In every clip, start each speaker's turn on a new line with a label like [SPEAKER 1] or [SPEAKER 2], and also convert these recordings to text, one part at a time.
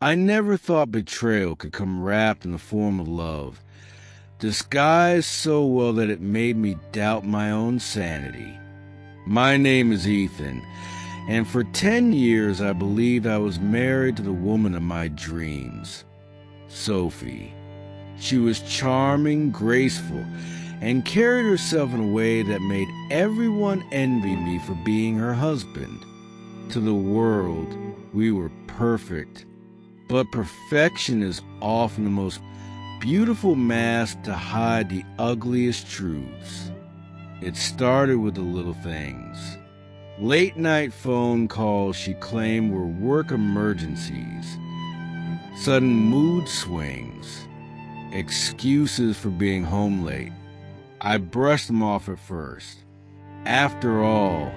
[SPEAKER 1] I never thought betrayal could come wrapped in the form of love, disguised so well that it made me doubt my own sanity. My name is Ethan, and for 10 years I believed I was married to the woman of my dreams, Sophie. She was charming, graceful, and carried herself in a way that made everyone envy me for being her husband. To the world, we were perfect, but perfection is often the most beautiful mask to hide the ugliest truths. It started with the little things. Late-night phone calls she claimed were work emergencies, sudden mood swings, excuses for being home late. I brushed them off at first. After all,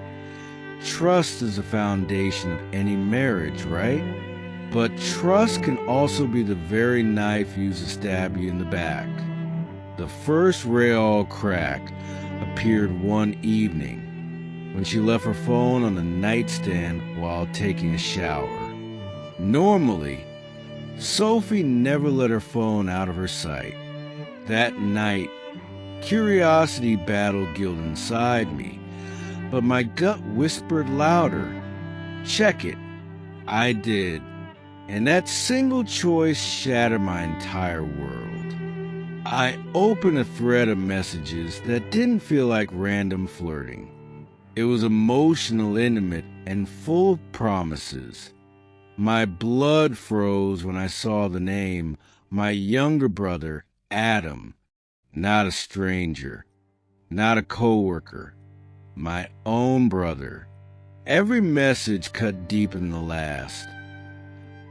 [SPEAKER 1] trust is the foundation of any marriage, right? But trust can also be the very knife used to stab you in the back. The first rail crack appeared one evening when she left her phone on the nightstand while taking a shower. Normally, Sophie never let her phone out of her sight. That night, curiosity battled guilt inside me, but my gut whispered louder, "Check it." I did, and that single choice shattered my entire world. I opened a thread of messages that didn't feel like random flirting. It was emotional, intimate, and full of promises. My blood froze when I saw the name, my younger brother, Adam. Not a stranger, not a coworker, my own brother. Every message cut deeper than the last.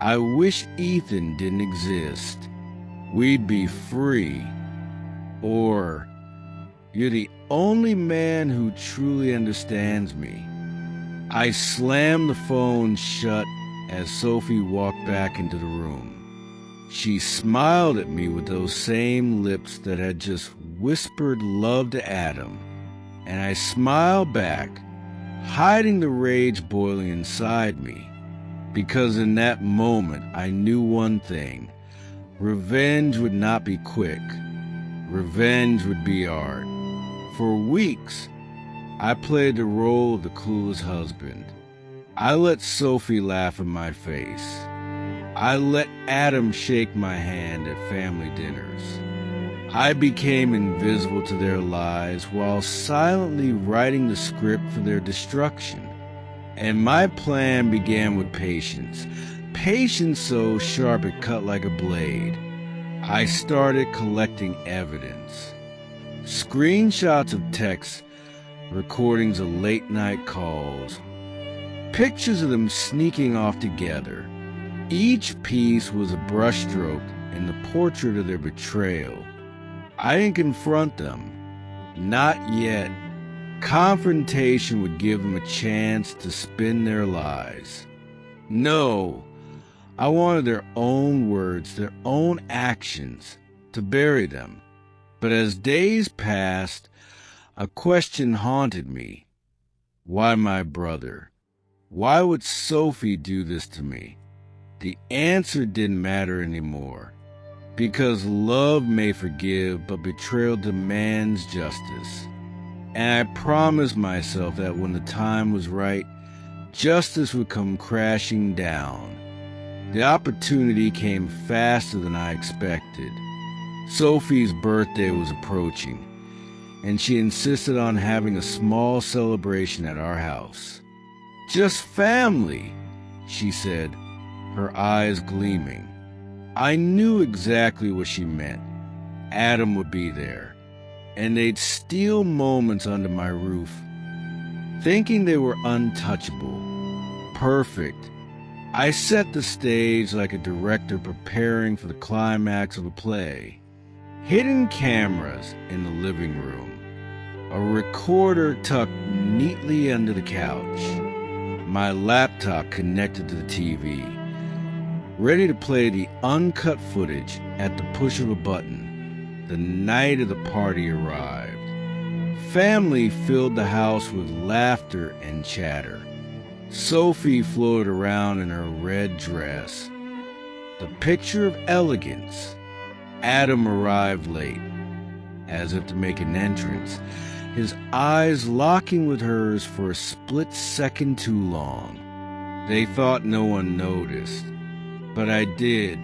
[SPEAKER 1] I wish Ethan didn't exist. We'd be free. Or, you're the only man who truly understands me. I slammed the phone shut as Sophie walked back into the room. She smiled at me with those same lips that had just whispered love to Adam, and I smiled back, hiding the rage boiling inside me, because in that moment I knew one thing: revenge would not be quick. Revenge would be art. For weeks, I played the role of the clueless husband. I let Sophie laugh in my face. I let Adam shake my hand at family dinners. I became invisible to their lives while silently writing the script for their destruction. And my plan began with patience. Patience so sharp it cut like a blade. I started collecting evidence. Screenshots of texts, recordings of late-night calls, pictures of them sneaking off together. Each piece was a brushstroke in the portrait of their betrayal. I didn't confront them. Not yet. Confrontation would give them a chance to spin their lies. No, I wanted their own words, their own actions, to bury them. But as days passed, a question haunted me. Why my brother? Why would Sophie do this to me? The answer didn't matter anymore, because love may forgive, but betrayal demands justice. And I promised myself that when the time was right, justice would come crashing down. The opportunity came faster than I expected. Sophie's birthday was approaching, and she insisted on having a small celebration at our house. "Just family," she said, her eyes gleaming. I knew exactly what she meant. Adam would be there, and they'd steal moments under my roof, thinking they were untouchable, perfect. I set the stage like a director preparing for the climax of a play. Hidden cameras in the living room, a recorder tucked neatly under the couch, my laptop connected to the TV, ready to play the uncut footage at the push of a button. The night of the party arrived. Family filled the house with laughter and chatter. Sophie floated around in her red dress. the picture of elegance. Adam arrived late, as if to make an entrance, his eyes locking with hers for a split second too long. They thought no one noticed, but I did.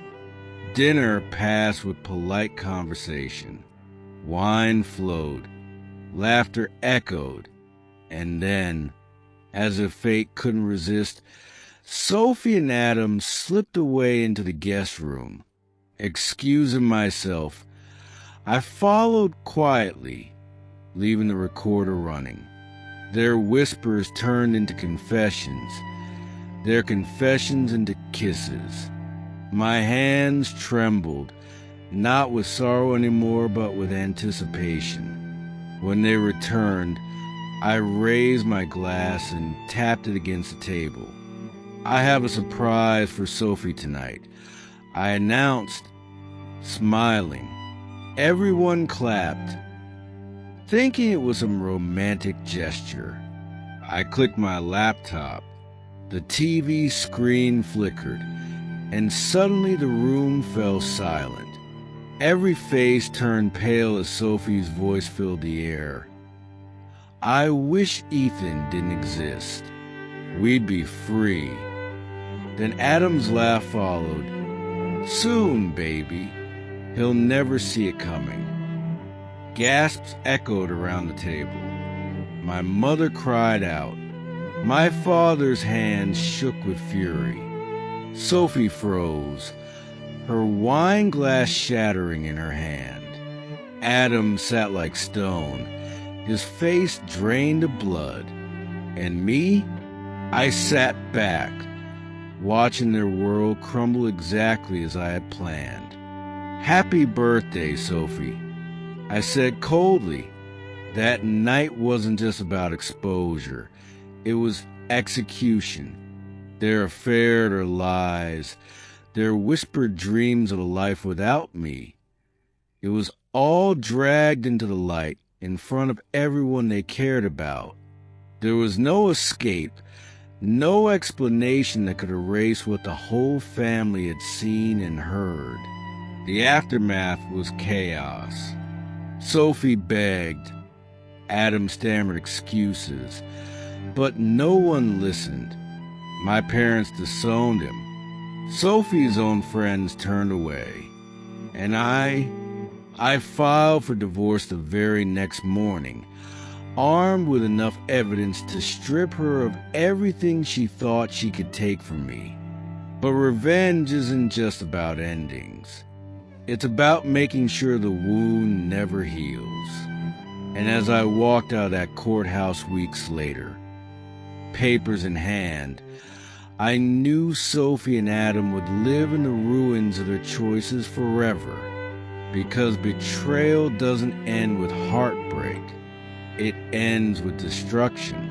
[SPEAKER 1] Dinner passed with polite conversation. Wine flowed, laughter echoed, and then, as if fate couldn't resist, Sophie and Adam slipped away into the guest room. Excusing myself, I followed quietly, leaving the recorder running. Their whispers turned into confessions, their confessions into kisses. My hands trembled, not with sorrow anymore, but with anticipation. When they returned, I raised my glass and tapped it against the table. "I have a surprise for Sophie tonight," I announced, smiling. Everyone clapped, thinking it was some romantic gesture. I clicked my laptop. The TV screen flickered, and suddenly the room fell silent. Every face turned pale as Sophie's voice filled the air. "I wish Ethan didn't exist. We'd be free." Then Adam's laugh followed. "Soon, baby. He'll never see it coming." Gasps echoed around the table. My mother cried out. My father's hands shook with fury. Sophie froze, her wine glass shattering in her hand. Adam sat like stone, his face drained of blood. And me? I sat back, watching their world crumble exactly as I had planned. "Happy birthday, Sophie," I said coldly. That night wasn't just about exposure. It was execution. Their affair, their lies, their whispered dreams of a life without me. It was all dragged into the light in front of everyone they cared about. There was no escape, no explanation that could erase what the whole family had seen and heard. The aftermath was chaos. Sophie begged. Adam stammered excuses, but no one listened. My parents disowned him. Sophie's own friends turned away. And I filed for divorce the very next morning, armed with enough evidence to strip her of everything she thought she could take from me. But revenge isn't just about endings. It's about making sure the wound never heals. And as I walked out of that courthouse weeks later, papers in hand, I knew Sophie and Adam would live in the ruins of their choices forever. Because betrayal doesn't end with heartbreak. It ends with destruction.